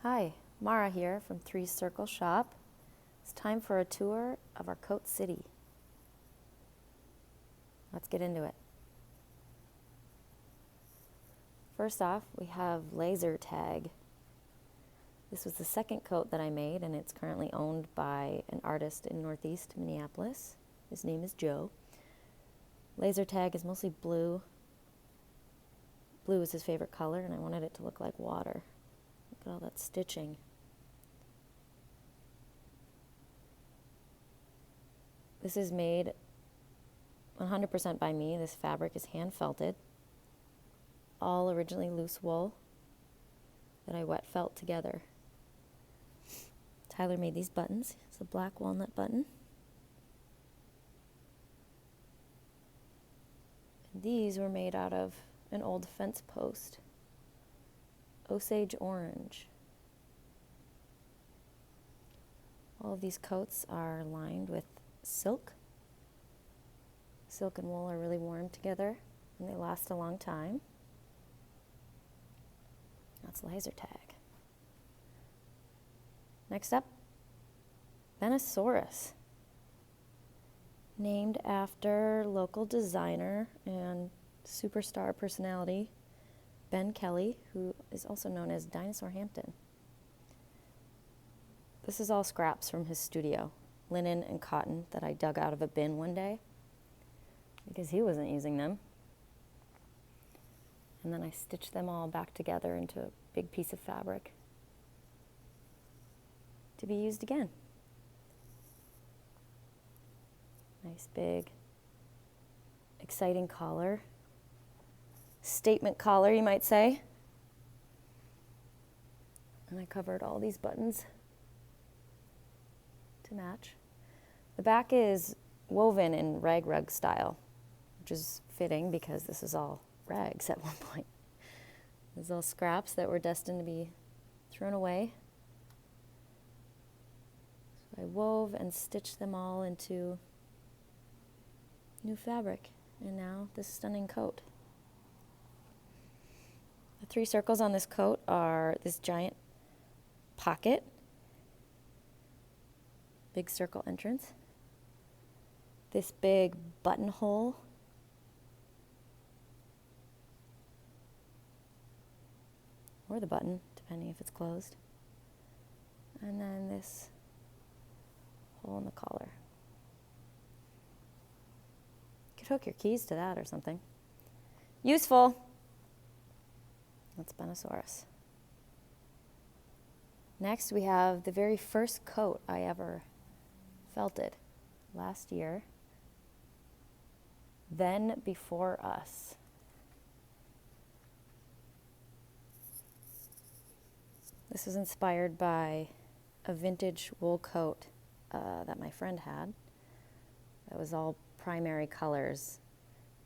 Hi, Marah here from 3 Circle Shop. It's time for a tour of our coat city. Let's get into it. First off, we have laser tag. This was the second coat that I made, and it's currently owned by an artist in Northeast Minneapolis. His name is Joe. Laser tag is mostly blue. Blue is his favorite color, and I wanted it to look like water. Look at all that stitching. This is made 100% by me. This fabric is hand felted. All originally loose wool that I wet felt together. Tyler made these buttons. It's a black walnut button. And these were made out of an old fence post. Osage orange. All of these coats are lined with silk. Silk and wool are really warm together and they last a long time. That's laser tag. Next up, Benosaurus. Named after local designer and superstar personality Ben Kelly, who is also known as Dinosaur Hampton. This is all scraps from his studio, linen and cotton that I dug out of a bin one day because he wasn't using them. And then I stitched them all back together into a big piece of fabric to be used again. Nice big, exciting collar. Statement collar, you might say. And I covered all these buttons to match. The back is woven in rag rug style, which is fitting because this is all rags at one point. These all scraps that were destined to be thrown away. So I wove and stitched them all into new fabric, and now this stunning coat. The 3 circles on this coat are this giant pocket, big circle entrance, this big buttonhole, or the button, depending if it's closed, and then this hole in the collar. You could hook your keys to that or something. Useful. That's Benosaurus. Next, we have the very first coat I ever felted last year. Then Before Us. This is inspired by a vintage wool coat that my friend had. That was all primary colors.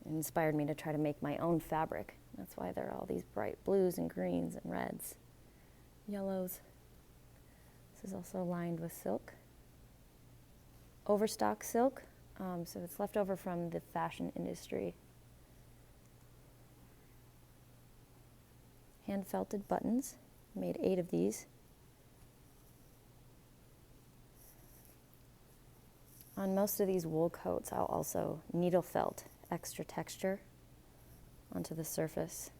It inspired me to try to make my own fabric. That's why there are all these bright blues and greens and reds, yellows. This is also lined with silk. Overstock silk, so it's left over from the fashion industry. Hand felted buttons, made 8 of these. On most of these wool coats, I'll also needle felt extra texture onto the surface.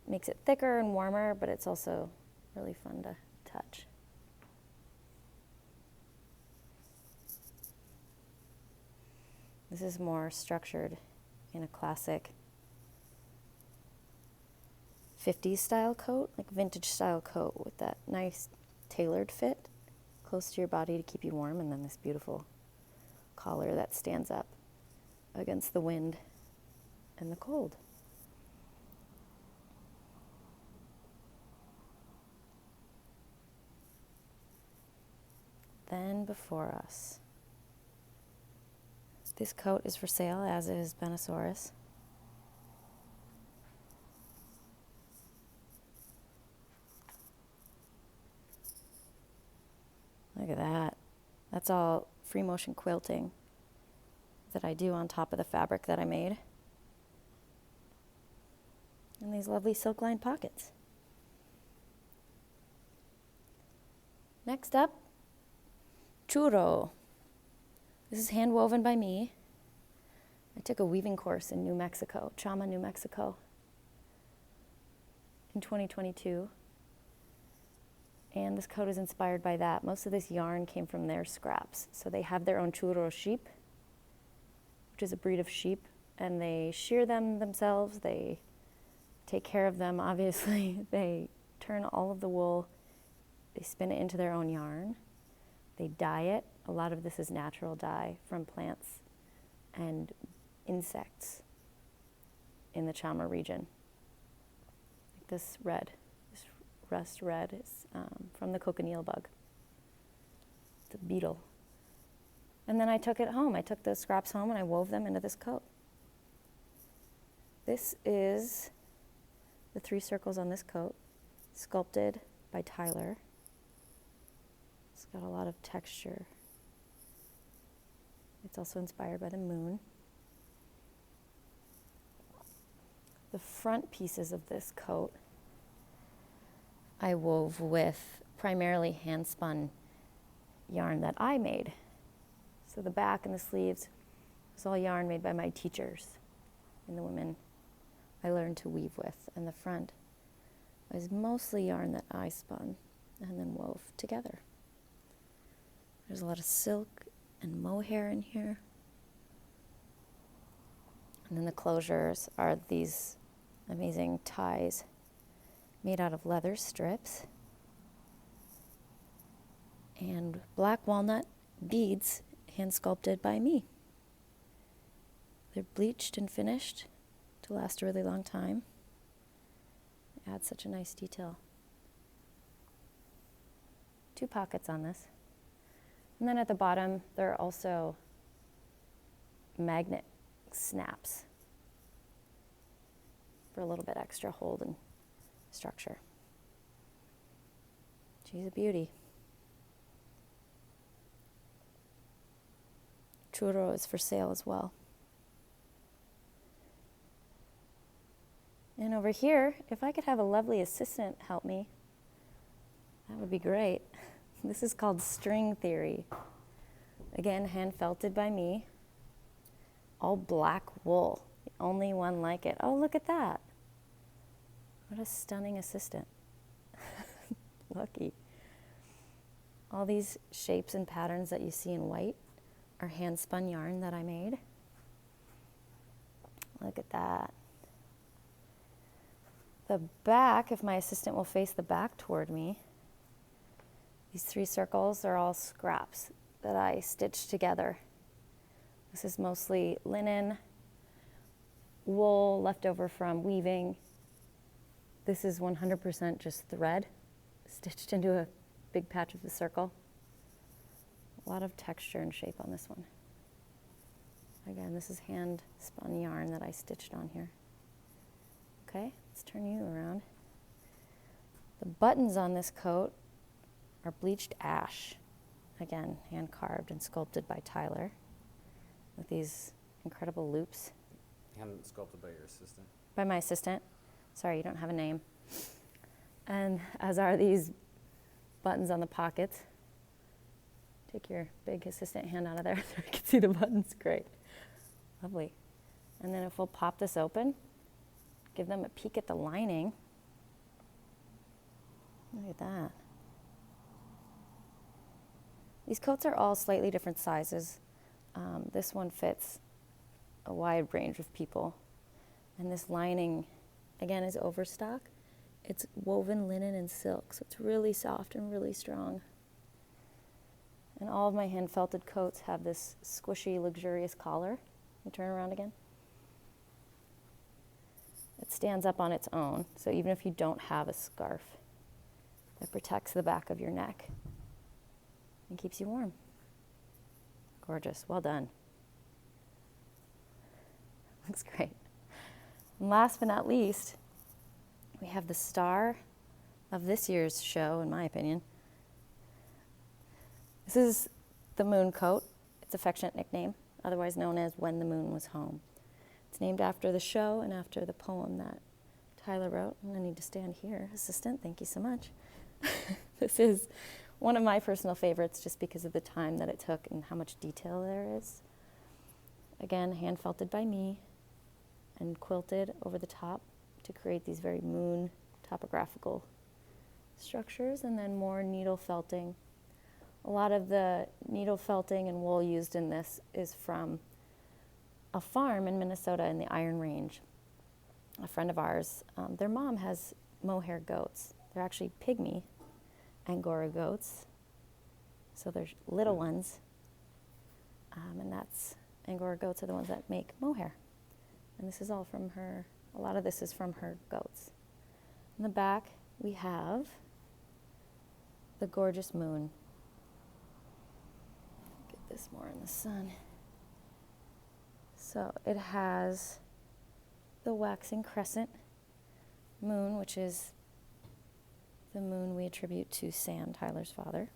Makes it thicker and warmer, but it's also really fun to touch. This is more structured in a classic 50s style coat, like vintage style coat with that nice tailored fit close to your body to keep you warm, and then this beautiful collar that stands up against the wind and the cold. Then Before Us. This coat is for sale, as is Benosaurus. Look at that. That's all free motion quilting that I do on top of the fabric that I made. And these lovely silk lined pockets. Next up, Churro. This is hand woven by me. I took a weaving course in New Mexico, Chama, New Mexico, in 2022. And this coat is inspired by that. Most of this yarn came from their scraps. So they have their own Churro sheep, which is a breed of sheep, and they shear them themselves. They take care of them, obviously. They turn all of the wool, they spin it into their own yarn. They dye it. A lot of this is natural dye from plants and insects in the Chama region. Like this red, this rust red is from the cochineal bug. It's a beetle. And then I took it home. I took the scraps home and I wove them into this coat. This is the 3 circles on this coat, sculpted by Tyler. It's got a lot of texture. It's also inspired by the moon. The front pieces of this coat I wove with primarily hand-spun yarn that I made. So the back and the sleeves was all yarn made by my teachers and the women I learned to weave with. And the front was mostly yarn that I spun and then wove together. There's a lot of silk and mohair in here. And then the closures are these amazing ties made out of leather strips and black walnut beads hand sculpted by me. They're bleached and finished to last a really long time. It adds such a nice detail. 2 pockets on this. And then at the bottom, there are also magnet snaps for a little bit extra hold and structure. She's a beauty. Churro is for sale as well. And over here, if I could have a lovely assistant help me, that would be great. This is called String Theory. Again, hand felted by me. All black wool, the only one like it. Oh, look at that. What a stunning assistant. Lucky. All these shapes and patterns that you see in white are hand spun yarn that I made. Look at that. The back, if my assistant will face the back toward me, these 3 circles are all scraps that I stitched together. This is mostly linen, wool left over from weaving. This is 100% just thread stitched into a big patch of the circle. A lot of texture and shape on this one. Again, this is hand spun yarn that I stitched on here. Okay, let's turn you around. The buttons on this coat are bleached ash. Again, hand carved and sculpted by Tyler with these incredible loops. Hand sculpted by your assistant? By my assistant. Sorry, you don't have a name. And as are these buttons on the pockets. Take your big assistant hand out of there so you can see the buttons. Great. Lovely. And then if we'll pop this open, give them a peek at the lining. Look at that. These coats are all slightly different sizes. This one fits a wide range of people. And this lining, again, is overstock. It's woven linen and silk, so it's really soft and really strong. And all of my hand felted coats have this squishy, luxurious collar. You turn around again. It stands up on its own, so even if you don't have a scarf, it protects the back of your neck and keeps you warm. Gorgeous, well done. Looks great. And last but not least, we have the star of this year's show, in my opinion. This is the moon coat. Its affectionate nickname, otherwise known as When the Moon Was Home. It's named after the show and after the poem that Tyler wrote. I'm gonna need to stand here. Assistant, thank you so much. This is one of my personal favorites just because of the time that it took and how much detail there is. Again, hand felted by me and quilted over the top to create these very moon topographical structures, and then more needle felting. A lot of the needle felting and wool used in this is from a farm in Minnesota in the Iron Range. A friend of ours, their mom has mohair goats. They're actually pygmy Angora goats. So they're little ones. And that's, Angora goats are the ones that make mohair. And this is all from her, a lot of this is from her goats. In the back, we have the gorgeous moon. Get this more in the sun. So it has the waxing crescent moon, which is the moon we attribute to Sam, Tyler's father,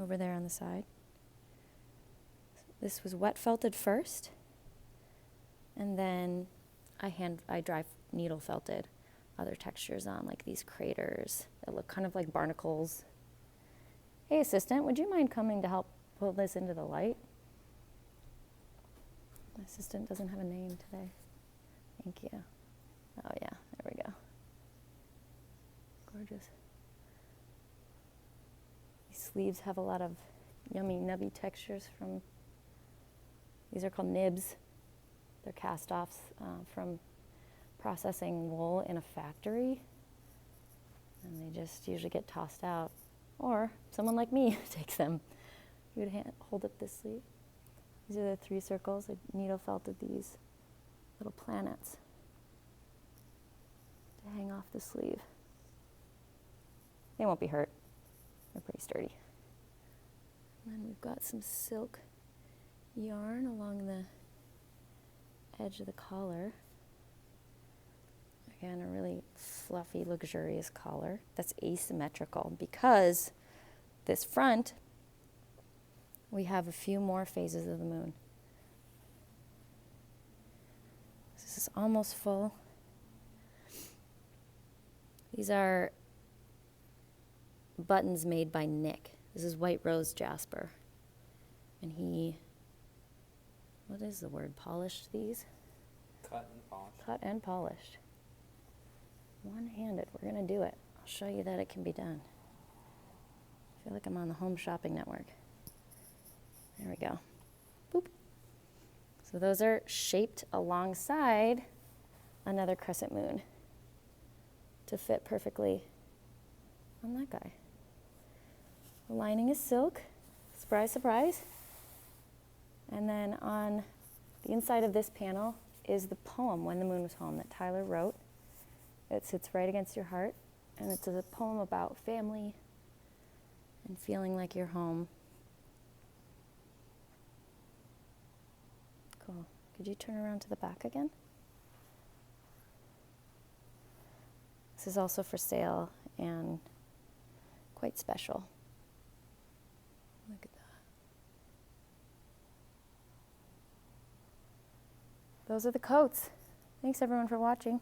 over there on the side. This was wet felted first, and then I dry needle felted other textures on, like these craters that look kind of like barnacles. Hey assistant, would you mind coming to help pull this into the light? My assistant doesn't have a name today. Thank you. Oh yeah, there we go. Gorgeous. These sleeves have a lot of yummy nubby textures from, these are called nibs. They're cast-offs from processing wool in a factory. And they just usually get tossed out. Or someone like me takes them. You would hold up this sleeve. These are the 3 circles. I needle felted these little planets to hang off the sleeve. They won't be hurt. They're pretty sturdy. And then we've got some silk yarn along the edge of the collar. Again, a really fluffy, luxurious collar that's asymmetrical because this front, we have a few more phases of the moon. This is almost full. These are buttons made by Nick. This is White Rose Jasper. And he, what is the word, polished these? Cut and polished. Cut and polished. One-handed, we're gonna do it. I'll show you that it can be done. I feel like I'm on the Home Shopping Network. There we go. Boop. So those are shaped alongside another crescent moon to fit perfectly on that guy. The lining is silk, surprise, surprise. And then on the inside of this panel is the poem, When the Moon Was Home, that Tyler wrote. It sits right against your heart, and it's a poem about family and feeling like you're home. Cool. Could you turn around to the back again? This is also for sale and quite special. Look at that. Those are the coats. Thanks everyone for watching.